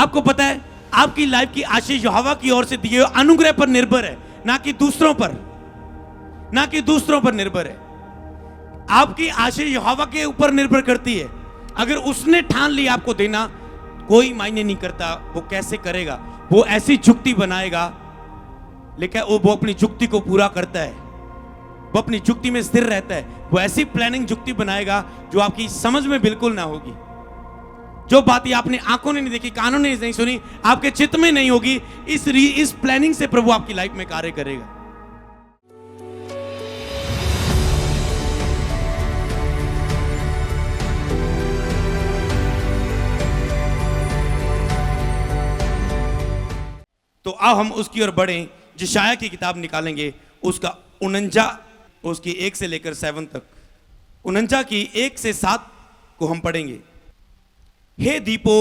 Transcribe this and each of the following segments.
आपको पता है आपकी लाइफ की आशीष यहोवा की ओर से दिए हुए अनुग्रह पर निर्भर है, ना कि दूसरों पर निर्भर है। आपकी आशीष यहोवा के ऊपर निर्भर करती है। अगर उसने ठान लिया आपको देना, कोई मायने नहीं करता वो कैसे करेगा, वो ऐसी जुक्ति बनाएगा, लेकिन वो अपनी जुक्ति को पूरा करता है, वो अपनी जुक्ति में स्थिर रहता है। वो ऐसी प्लानिंग जुक्ति बनाएगा जो आपकी समझ में बिल्कुल ना होगी। जो बातें आपने आंखों ने नहीं देखी, कानों ने नहीं सुनी, आपके चित्त में नहीं होगी, इस प्लानिंग से प्रभु आपकी लाइफ में कार्य करेगा। तो आओ हम उसकी ओर बढ़ें। यशायाह की किताब निकालेंगे, उसका 49, उसकी 1 से लेकर 7 तक, 49 की 1 से 7 को हम पढ़ेंगे। हे दीपो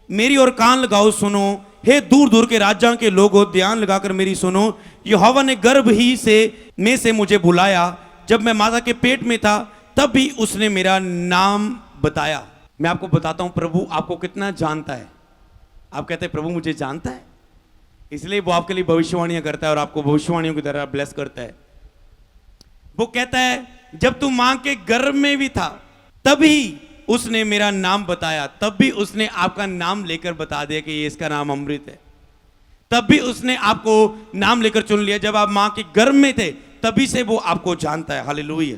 मेरी ओर कान लगाओ सुनो, हे दूर दूर के राज्यों के लोगों ध्यान लगाकर मेरी सुनो। यहोवा ने गर्भ ही में से मुझे बुलाया, जब मैं माता के पेट में था तब भी उसने मेरा नाम बताया। मैं आपको बताता हूं प्रभु आपको कितना जानता है। आप कहते हैं प्रभु मुझे जानता है, इसलिए वो आपके लिए भविष्यवाणियां करता है और आपको भविष्यवाणियों की तरह ब्लेस करता है। वो कहता है जब तू मां के गर्भ में भी था तभी उसने मेरा नाम बताया, तब भी उसने आपका नाम लेकर बता दिया कि ये इसका नाम अमृत है। तब भी उसने आपको नाम लेकर चुन लिया। जब आप मां के गर्भ में थे तभी से वो आपको जानता है। हालेलुया।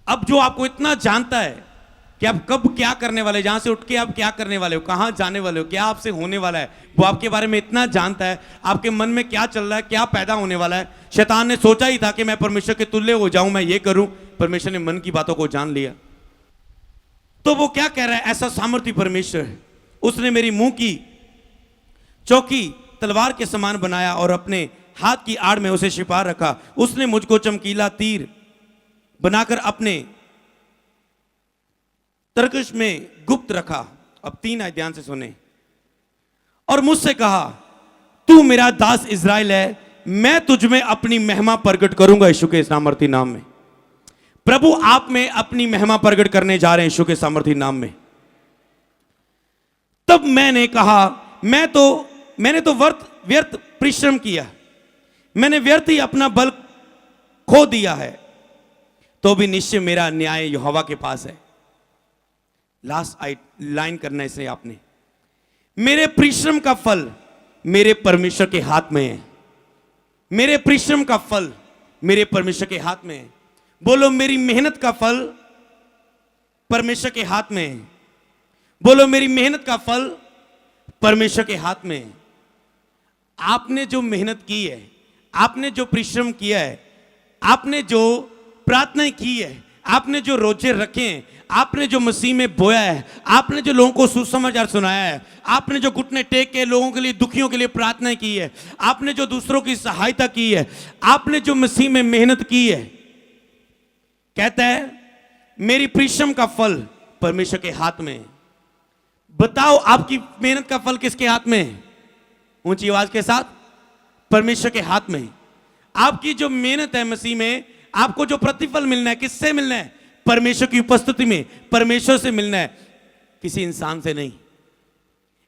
अब जो आपको इतना जानता है कि आप कब क्या करने वाले, जहां से उठ के आप क्या करने वाले हो, कहां जाने वाले हो, क्या आपसे होने वाला है, वो आपके बारे में इतना जानता है। आपके मन में क्या चल रहा है, क्या पैदा होने वाला है। शैतान ने सोचा ही था कि मैं परमेश्वर के तुल्य हो जाऊं, मैं ये करूं। परमेश्वर ने मन की बातों को जान लिया। तो वो क्या कह रहा है, ऐसा सामर्थ्य परमेश्वर है। उसने मेरी मुंह की चौकी तलवार के समान बनाया और अपने हाथ की आड़ में उसे छिपा रखा। उसने मुझको चमकीला तीर बनाकर अपने तरकश में गुप्त रखा। अब 3 आयत ध्यान से सुने। और मुझसे कहा तू मेरा दास इज़राइल है, मैं तुझ में अपनी महिमा प्रकट करूंगा। यीशु के सामर्थी नाम में प्रभु आप में अपनी महिमा प्रकट करने जा रहे हैं, यीशु के सामर्थी नाम में। तब मैंने कहा मैंने तो व्यर्थ परिश्रम किया, मैंने व्यर्थ ही अपना बल खो दिया है, तो भी निश्चय मेरा न्याय यहोवा के पास है। लास्ट लाइन करना है इसे आपने। मेरे परिश्रम का फल मेरे परमेश्वर के हाथ में है। मेरे परिश्रम का फल मेरे परमेश्वर के हाथ में है। बोलो मेरी मेहनत का फल परमेश्वर के हाथ में है। बोलो मेरी मेहनत का फल परमेश्वर के हाथ में है। आपने जो मेहनत की है, आपने जो परिश्रम किया है, आपने जो प्रार्थना की है, आपने जो रोजे रखे हैं, आपने जो मसीह में बोया है, आपने जो लोगों को सुसमाचार सुनाया है, आपने जो घुटने टेक के लोगों के लिए, दुखियों के लिए प्रार्थना की है, आपने जो दूसरों की सहायता की है, आपने जो मसीह में मेहनत की है, कहता है मेरी परिश्रम का फल परमेश्वर के हाथ में है। बताओ आपकी मेहनत का फल किसके हाथ में है? ऊंची आवाज के साथ, परमेश्वर के हाथ में। आपकी जो मेहनत है मसीह में, आपको जो प्रतिफल मिलना है, किससे मिलना है? परमेश्वर की उपस्थिति में, परमेश्वर से मिलना है, किसी इंसान से नहीं।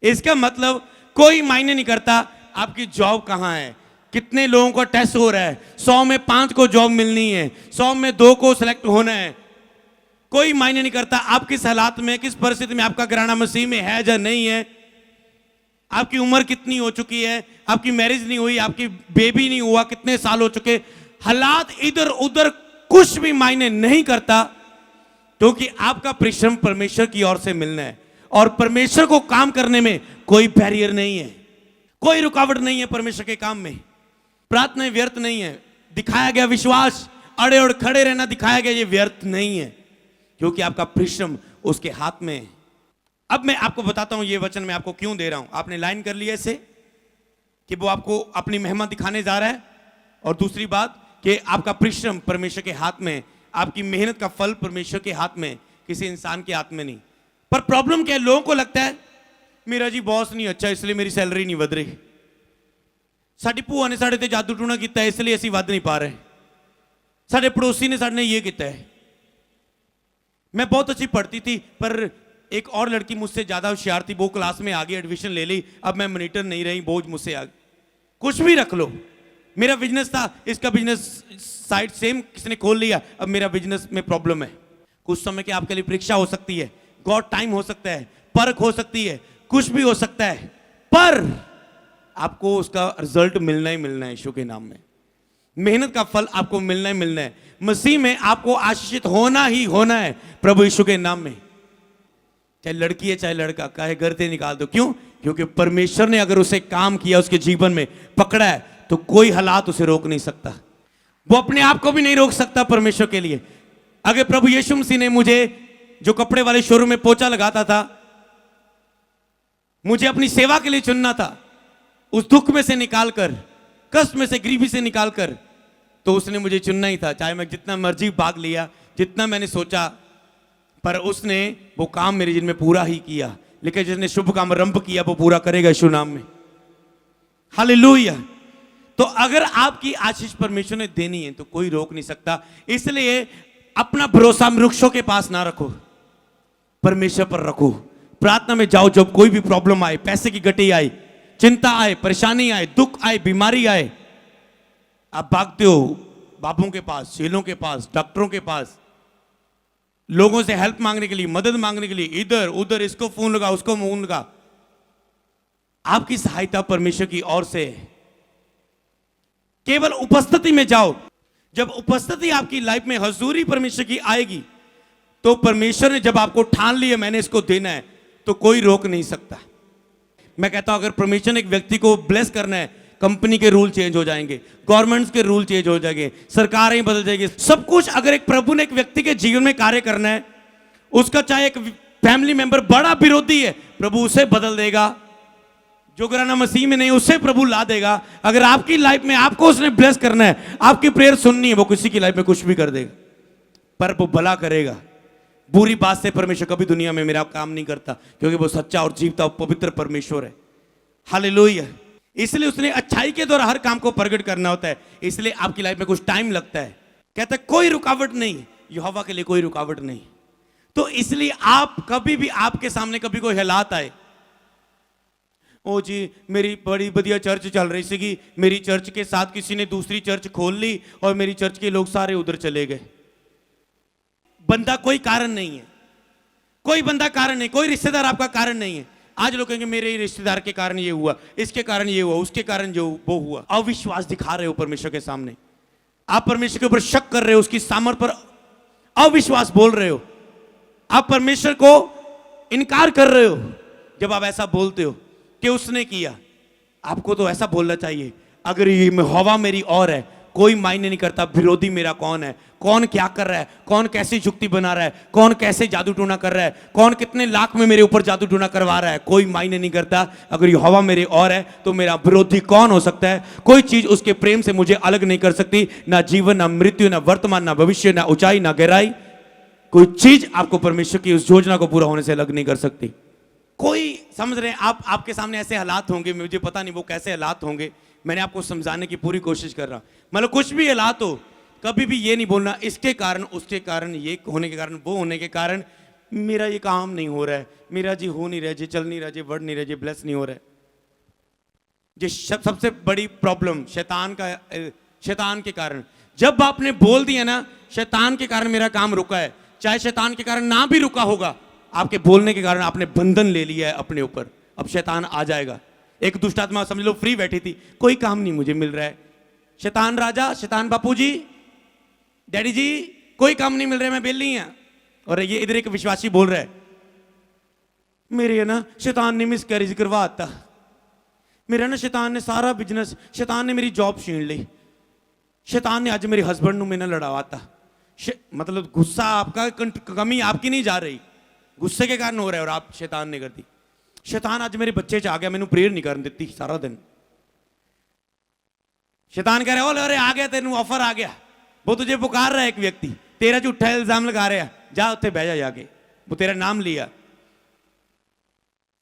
इसका मतलब कोई मायने नहीं करता आपकी जॉब कहां है, कितने लोगों का टेस्ट हो रहा है, 100 में 5 को जॉब मिलनी है, 100 में 2 को सिलेक्ट होना है। कोई मायने नहीं करता आप किस हालात में, किस परिस्थिति में आपका घराना मसीह में है या नहीं है, आपकी उम्र कितनी हो चुकी है, आपकी मैरिज नहीं हुई, आपकी बेबी नहीं हुआ, कितने साल हो चुके। हालात इधर उधर कुछ भी मायने नहीं करता, क्योंकि आपका परिश्रम परमेश्वर की ओर से मिलना है। और परमेश्वर को काम करने में कोई बैरियर नहीं है, कोई रुकावट नहीं है परमेश्वर के काम में। प्रार्थना व्यर्थ नहीं है, दिखाया गया विश्वास, अड़े और खड़े रहना दिखाया गया, ये व्यर्थ नहीं है, क्योंकि आपका परिश्रम उसके हाथ में है। अब मैं आपको बताता हूं ये वचन मैं आपको क्यों दे रहा हूं। आपने लाइन कर लिया इसे कि वो आपको अपनी महिमा दिखाने जा रहा है, और दूसरी बात कि आपका परिश्रम परमेश्वर के हाथ में, आपकी मेहनत का फल परमेश्वर के हाथ में, किसी इंसान के हाथ में नहीं। पर प्रॉब्लम क्या है, लोगों को लगता है मेरा जी बॉस नहीं अच्छा इसलिए मेरी सैलरी नहीं वध रही, साडी भूआ ने साडे ते जादू टूना किया इसलिए असीं वध नहीं पा रहे, साडे पड़ोसी ने साडे ने ये किया है, मैं बहुत अच्छी पढ़ती थी पर एक और लड़की मुझसे ज्यादा होशियार थी, वो क्लास में आगे एडमिशन ले ली, अब मैं मॉनिटर नहीं रही, बोझ मुझसे आगे। कुछ भी रख लो, मेरा बिजनेस था, इसका बिजनेस साइड सेम किसी ने खोल लिया, अब मेरा बिजनेस में प्रॉब्लम है। कुछ समय की आपके लिए परीक्षा हो सकती है, गॉड टाइम हो सकता है, परख हो सकती है, कुछ भी हो सकता है, पर आपको उसका रिजल्ट मिलना ही मिलना है यीशु के नाम में। मेहनत का फल आपको मिलना ही मिलना है, मसीह में आपको आशीषित होना ही होना है प्रभु यीशु के नाम में। चाहे लड़की है चाहे लड़का, कहे घर से निकाल दो। क्यों? क्योंकि परमेश्वर ने अगर उसे काम किया, उसके जीवन में पकड़ा है, तो कोई हालात उसे रोक नहीं सकता। वो अपने आप को भी नहीं रोक सकता परमेश्वर के लिए। अगर प्रभु यीशु मसीह ने मुझे, जो कपड़े वाले शोरूम में पोछा लगाता था, मुझे अपनी सेवा के लिए चुनना था, उस दुख में से निकालकर, कष्ट में से, गरीबी से निकालकर, तो उसने मुझे चुनना ही था। चाहे मैं जितना मर्जी भाग लिया, जितना मैंने सोचा, पर उसने वो काम मेरे जीवन में पूरा ही किया। लेकिन जिसने शुभ काम आरंभ किया वो पूरा करेगा यीशु नाम में। हालेलुया। तो अगर आपकी आशीष परमेश्वर ने देनी है तो कोई रोक नहीं सकता। इसलिए अपना भरोसा वृक्षों के पास ना रखो, परमेश्वर पर रखो। प्रार्थना में जाओ, जब कोई भी प्रॉब्लम आए, पैसे की गटी आए, चिंता आए, परेशानी आए, दुख आए, बीमारी आए, आप भागते हो बाबुओं के पास, चेलों के पास, डॉक्टरों के पास, लोगों से हेल्प मांगने के लिए, मदद मांगने के लिए, इधर उधर, इसको फोन लगा, उसको फोन लगा। आपकी सहायता परमेश्वर की ओर से है। केवल उपस्थिति में जाओ। जब उपस्थिति आपकी लाइफ में, हजूरी परमेश्वर की आएगी, तो परमेश्वर ने जब आपको ठान लिया मैंने इसको देना है, तो कोई रोक नहीं सकता। मैं कहता हूं अगर परमेश्वर ने एक व्यक्ति को ब्लेस करना है, कंपनी के रूल चेंज हो जाएंगे, गवर्नमेंट्स के रूल चेंज हो जाएंगे, सरकारें बदल जाएगी, सब कुछ। अगर एक प्रभु ने एक व्यक्ति के जीवन में कार्य करना है, उसका चाहे एक फैमिली मेंबर बड़ा विरोधी है, प्रभु उसे बदल देगा। जो घराना मसीह में नहीं, उससे प्रभु ला देगा। अगर आपकी लाइफ में आपको उसने ब्लेस करना है, आपकी प्रेयर सुननी है, वो किसी की लाइफ में कुछ भी कर देगा, पर वो भला करेगा। बुरी बात से परमेश्वर कभी दुनिया में मेरा काम नहीं करता, क्योंकि वो सच्चा और जीवता और पवित्र परमेश्वर है। हालेलुया। इसलिए उसने अच्छाई के द्वारा हर काम को प्रकट करना होता है। इसलिए आपकी लाइफ में कुछ टाइम लगता है। कहता है कोई रुकावट नहीं, यहोवा के लिए कोई रुकावट नहीं। तो इसलिए आप कभी भी, आपके सामने कभी कोई हालात आए, ओ जी मेरी बड़ी बढ़िया चर्च चल रही थी, मेरी चर्च के साथ किसी ने दूसरी चर्च खोल ली और मेरी चर्च के लोग सारे उधर चले गए। बंदा कोई कारण नहीं है, कोई बंदा कारण नहीं, कोई रिश्तेदार आपका कारण नहीं है। आज लोग कहेंगे मेरे रिश्तेदार के कारण ये हुआ, इसके कारण ये हुआ, उसके कारण जो वो हुआ। अविश्वास दिखा रहे हो परमेश्वर के सामने, आप परमेश्वर के ऊपर शक कर रहे हो, उसकी सामर्थ पर अविश्वास बोल रहे हो, आप परमेश्वर को इनकार कर रहे हो। जब आप ऐसा बोलते हो कि उसने किया, आपको तो ऐसा बोलना चाहिए, अगर ये हवा मेरी और है, कोई मायने नहीं करता विरोधी मेरा कौन है, कौन क्या कर रहा है, कौन कैसी जुक्ति बना रहा है, कौन कैसे जादू टोना कर रहा है, कौन कितने लाख में मेरे ऊपर जादू टोना करवा रहा है, कोई मायने नहीं करता। अगर ये हवा मेरे और है तो मेरा विरोधी कौन हो सकता है? कोई चीज उसके प्रेम से मुझे अलग नहीं कर सकती, ना जीवन, ना मृत्यु, ना वर्तमान, ना भविष्य, ना ऊंचाई, ना गहराई। कोई चीज आपको परमेश्वर की उस योजना को पूरा होने से अलग नहीं कर सकती। कोई समझ रहे हैं आप, आपके सामने ऐसे हालात होंगे, मुझे पता नहीं वो कैसे हालात होंगे, मैंने आपको समझाने की पूरी कोशिश कर रहा हूं। मतलब कुछ भी हालात हो, कभी भी ये नहीं बोलना इसके कारण, उसके कारण, ये होने के कारण, वो होने के कारण मेरा ये काम नहीं हो रहा है, मेरा जी हो नहीं रहा, जी चल नहीं रहा, जी बढ़ नहीं रहा, जी ब्लेस नहीं हो रहा है। जी सबसे बड़ी प्रॉब्लम शैतान के कारण। जब आपने बोल दिया ना शैतान के कारण मेरा काम रुका है, चाहे शैतान के कारण ना भी रुका होगा, आपके बोलने के कारण आपने बंधन ले लिया है अपने ऊपर, अब शैतान आ जाएगा। एक दुष्ट आत्मा समझ लो फ्री बैठी थी, कोई काम नहीं मुझे मिल रहा है, शैतान राजा, शैतान बापू जी, डैडी जी, कोई काम नहीं मिल रहा है, मैं बेल नहीं है। और ये इधर एक विश्वासी बोल रहा है, मेरे ना शैतान ने मिसकैरेज करवाता, मेरा ना शैतान ने सारा बिजनेस, शैतान ने मेरी जॉब छीन ली, शैतान ने आज मेरे हस्बैंड में ना लड़ावाता। मतलब गुस्सा आपका, कमी आपकी नहीं जा रही, गुस्से के कारण हो रहा है और आप शैतान ने कर दी। शैतान आज मेरे बच्चे च आ गया, मैंने प्रेयर नहीं करने देती सारा दिन। शैतान कह रहा है, अरे आ गया तेन ऑफर आ गया, वो तुझे पुकार रहा है एक व्यक्ति, तेरा झूठा इल्जाम लगा रहा है, जा उत्थे बह जा जाके, वो तेरा नाम लिया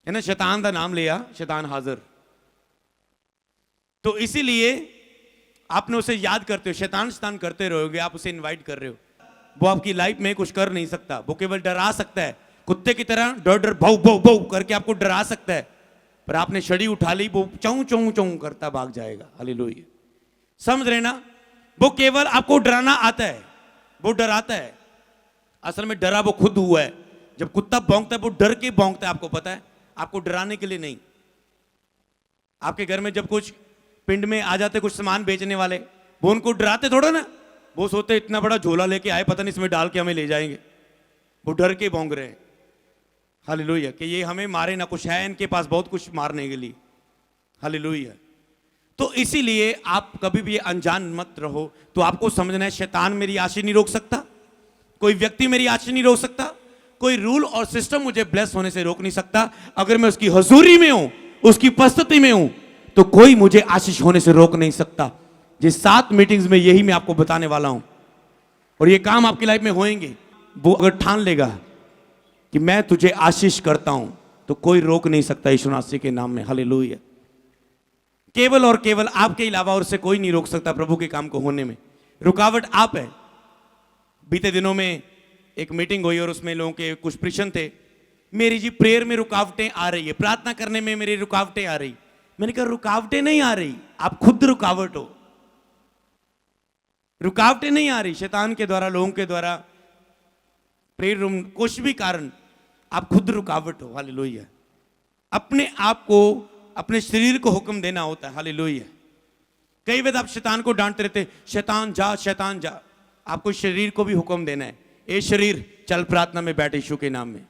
है ना, शैतान का नाम लिया, शैतान हाजिर। तो इसीलिए आपने उसे याद करते हो, शैतान शैतान करते रहोगे, आप उसे इनवाइट कर रहे हो। वो आपकी लाइफ में कुछ कर नहीं सकता, वो केवल डरा सकता है, कुत्ते की तरह डर डर भाऊ भाऊ भाऊ करके आपको डरा सकता है, पर आपने छड़ी उठा ली, वो चौं चौं चौं करता भाग जाएगा। हालेलुया। समझ रहे ना? वो केवल आपको डराना आता है, वो डराता है। असल में डरा वो खुद हुआ है। जब कुत्ता भौंकता है वो डर के भौंकता है, आपको पता है, आपको डराने के लिए नहीं। आपके घर में जब कुछ पिंड में आ जाते कुछ सामान बेचने वाले, वो उनको डराते थोड़ा ना, वो सोचते इतना बड़ा झोला लेके आए, पता नहीं इसमें डाल के हमें ले जाएंगे। वो डर के भौंक रहे हैं। हालेलुया, कि ये हमें मारे ना, कुछ है इनके पास बहुत कुछ मारने के लिए। हालेलुया। तो इसीलिए आप कभी भी अनजान मत रहो। तो आपको समझना है, शैतान मेरी आशीष नहीं रोक सकता, कोई व्यक्ति मेरी आशीष नहीं रोक सकता, कोई रूल और सिस्टम मुझे ब्लेस होने से रोक नहीं सकता। अगर मैं उसकी हजूरी में हूं, उसकी उपस्थिति में हूं, तो कोई मुझे आशीष होने से रोक नहीं सकता। ये 7 मीटिंग्स में यही मैं आपको बताने वाला हूं, और ये काम आपकी लाइफ में होएंगे। वो अगर ठान लेगा कि मैं तुझे आशीष करता हूं, तो कोई रोक नहीं सकता यीशु मसीह के नाम में। हालेलुया। केवल और केवल आपके अलावा और से कोई नहीं रोक सकता प्रभु के काम को होने में। रुकावट आप है। बीते दिनों में एक मीटिंग हुई और उसमें लोगों के कुछ प्रश्न थे, मेरी जी प्रेयर में रुकावटें आ रही है, प्रार्थना करने में मेरी रुकावटें आ रही। मैंने कहा रुकावटें नहीं आ रही, आप खुद रुकावट हो। रुकावटें नहीं आ रही शैतान के द्वारा, लोगों के द्वारा, प्रेयर रूम, कुछ भी कारण, आप खुद रुकावट हो। हालेलुया। अपने आप को, अपने शरीर को हुक्म देना होता है। हालेलुया। कई बार आप शैतान को डांटते रहते, शैतान जा, शैतान जा। आपको शरीर को भी हुक्म देना है, ए शरीर चल प्रार्थना में बैठ यीशु के नाम में।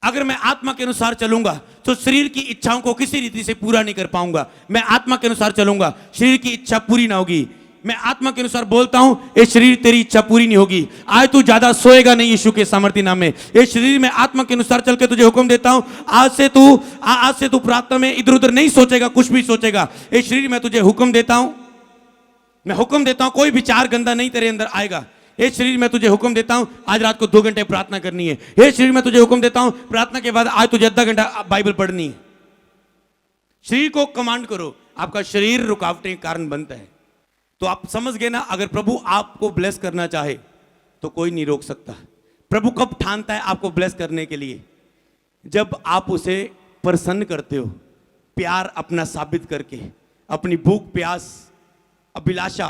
अगर मैं आत्मा के अनुसार चलूंगा तो शरीर की इच्छाओं को किसी रीति से पूरा नहीं कर पाऊंगा। मैं आत्मा के अनुसार चलूंगा, शरीर की इच्छा पूरी ना होगी। मैं आत्मा के अनुसार बोलता हूं, ए शरीर तेरी इच्छा पूरी नहीं होगी, आज तू ज्यादा सोएगा नहीं यीशु के सामर्थ्य नाम में। ए शरीर में आत्मा के अनुसार चल के तुझे हुक्म देता हूं, आज से तू प्रार्थना में इधर उधर नहीं सोचेगा, कुछ भी सोचेगा। ए शरीर मैं तुझे हुक्म देता हूं, मैं हुक्म देता हूं, कोई विचार गंदा नहीं तेरे अंदर आएगा। हे शरीर मैं तुझे हुक्म देता हूं, आज रात को 2 घंटे प्रार्थना करनी है। हे शरीर मैं तुझे हुक्म देता हूं, प्रार्थना के बाद आज तुझे आधा घंटा बाइबल पढ़नी है। शरीर को कमांड करो। आपका शरीर रुकावटें के कारण बनता है। तो आप समझ गए ना, अगर प्रभु आपको ब्लेस करना चाहे तो कोई नहीं रोक सकता। प्रभु कब ठानता है आपको ब्लेस करने के लिए? जब आप उसे प्रसन्न करते हो, प्यार अपना साबित करके, अपनी भूख प्यास अभिलाषा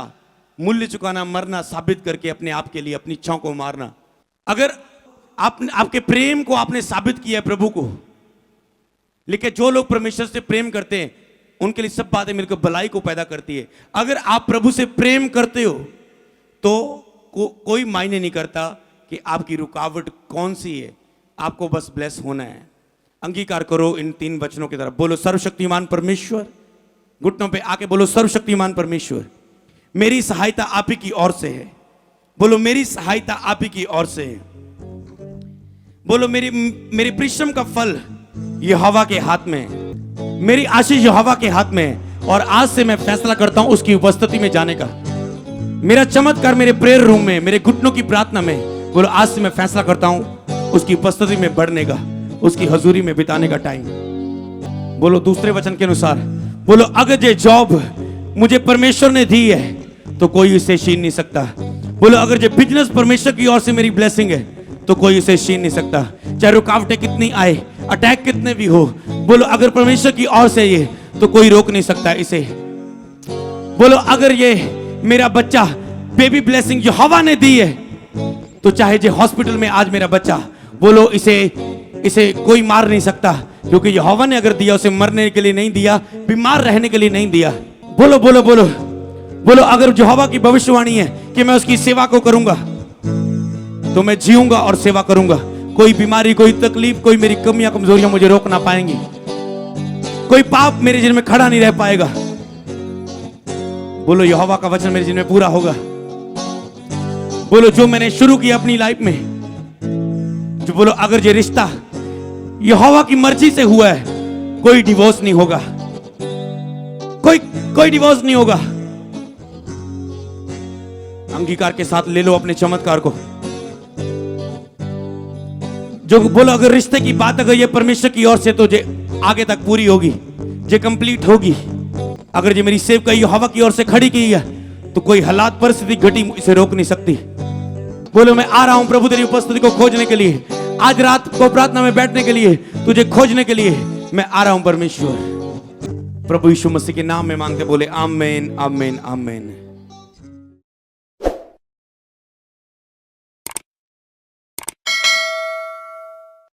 मूल्य चुकाना, मरना साबित करके, अपने आप के लिए अपनी इच्छाओं को मारना। अगर आपके प्रेम को आपने साबित किया प्रभु को, लेकिन जो लोग परमेश्वर से प्रेम करते हैं उनके लिए सब बातें मिलकर भलाई को पैदा करती है। अगर आप प्रभु से प्रेम करते हो तो कोई मायने नहीं करता कि आपकी रुकावट कौन सी है, आपको बस ब्लेस होना है। अंगीकार करो इन 3 वचनों की तरफ। बोलो सर्वशक्तिमान परमेश्वर, घुटनों पे आके बोलो सर्वशक्तिमान परमेश्वर, मेरी सहायता आप ही की ओर से है। बोलो मेरी सहायता आप ही की ओर से है। बोलो मेरे परिश्रम का फल यहोवा के हाथ में है, मेरी आशीष यहोवा के हाथ में है। और आज से मैं फैसला करता हूं उसकी उपस्थिति में जाने का। मेरा चमत्कार मेरे प्रेयर रूम में, मेरे घुटनों की प्रार्थना में, बोलो आज से मैं फैसला करता हूं उसकी उपस्थिति में बढ़ने का, उसकी हजूरी में बिताने का टाइम। बोलो दूसरे वचन के अनुसार, बोलो अगर ये जॉब मुझे परमेश्वर ने दी है तो कोई इसे छीन नहीं सकता। बोलो अगर ये बिजनेस परमेश्वर की ओर से मेरी ब्लेसिंग है तो कोई इसे छीन नहीं सकता। चाहे रुकावटें कितनी आए, अटैक कितने भी हो, बोलो अगर परमेश्वर की ओर से ये तो कोई रोक नहीं सकता इसे। बोलो अगर ये मेरा बच्चा बेबी ब्लेसिंग यहोवा ने दी है तो चाहे जो हॉस्पिटल में आज मेरा बच्चा, बोलो इसे कोई मार नहीं सकता, क्योंकि यहोवा ने अगर दिया उसे मरने के लिए नहीं दिया, बीमार रहने के लिए नहीं दिया। बोलो बोलो बोलो बोलो अगर यहोवा की भविष्यवाणी है कि मैं उसकी सेवा को करूंगा तो मैं जीऊंगा और सेवा करूंगा। कोई बीमारी, कोई तकलीफ, कोई मेरी कमियां कमजोरियां मुझे रोक ना पाएंगी। कोई पाप मेरे जिन में खड़ा नहीं रह पाएगा। बोलो यहोवा का वचन मेरे जिन में पूरा होगा। बोलो जो मैंने शुरू किया अपनी लाइफ में, जो बोलो अगर ये रिश्ता यहोवा की मर्जी से हुआ है, कोई डिवोर्स नहीं होगा, कोई डिवोर्स नहीं होगा। अंगीकार के साथ ले लो अपने चमत्कार को। जो बोलो अगर रिश्ते की बात अगर ये परमेश्वर की ओर से तो जे आगे तक पूरी होगी, जे कंप्लीट होगी। अगर ये मेरी सेवकाई यहोवा की ओर से खड़ी की है तो कोई हालात परिस्थिति घटी इसे रोक नहीं सकती। बोलो मैं आ रहा हूं प्रभु तेरी उपस्थिति को खोजने के लिए, आज रात को प्रार्थना में बैठने के लिए, तुझे खोजने के लिए मैं आ रहा हूं परमेश्वर। प्रभु यीशु मसीह के नाम में मांगते बोले आमीन, आमीन, आमीन।